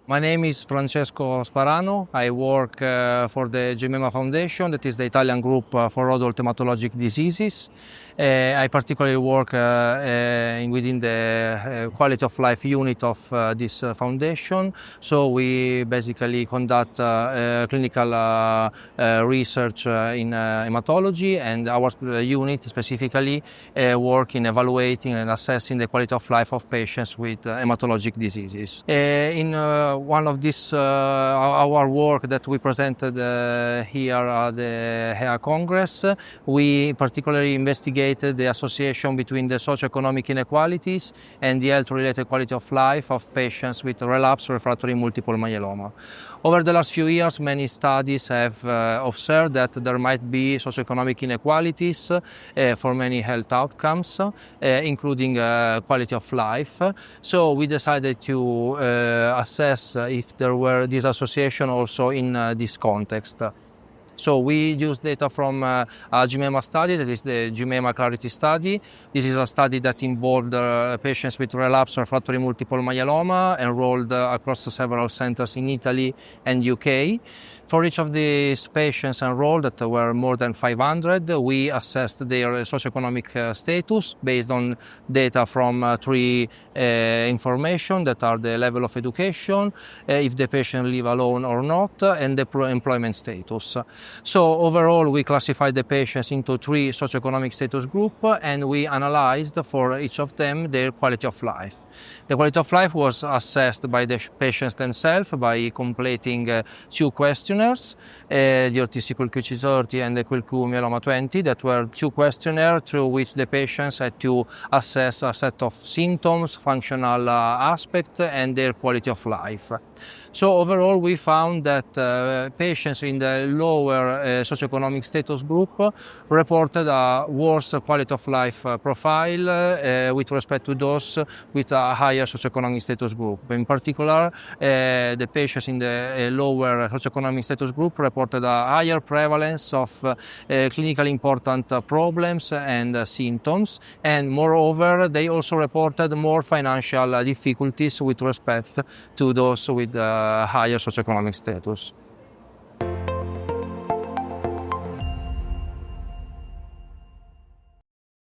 My name is Francesco Sparano. I work for the Myeloma Foundation, that is the Italian group for adult hematologic diseases. I particularly work within the quality of life unit of this foundation. So we basically conduct clinical research in hematology, and our unit specifically work in evaluating and assessing the quality of life of patients with hematologic diseases. In one of this our work that we presented here at the HEA Congress, we particularly investigated the association between the socioeconomic inequalities and the health-related quality of life of patients with relapsed refractory multiple myeloma. Over the last few years, many studies have observed that there might be socioeconomic inequalities for many health outcomes, including quality of life. So we decided to assess if there were this association also in this context. So we used data from a Myeloma study, that is the Myeloma Clarity study. This is a study that involved patients with relapsed refractory multiple myeloma enrolled across several centers in Italy and UK. For each of these patients enrolled, that were more than 500, we assessed their socioeconomic status based on data from three information that are the level of education, if the patient live alone or not, and the employment status. So overall, we classified the patients into three socioeconomic status groups, and we analyzed for each of them their quality of life. The quality of life was assessed by the patients themselves by completing two questionnaires, the RTC-QLQ30 and the QLQ Myeloma 20, that were two questionnaires through which the patients had to assess a set of symptoms, functional aspects, and their quality of life. So overall, we found that patients in the lower socioeconomic status group reported a worse quality of life profile with respect to those with a higher socioeconomic status group. In particular, the patients in the lower socioeconomic status group reported a higher prevalence of clinically important problems and symptoms, and moreover, they also reported more financial difficulties with respect to those with higher socioeconomic status.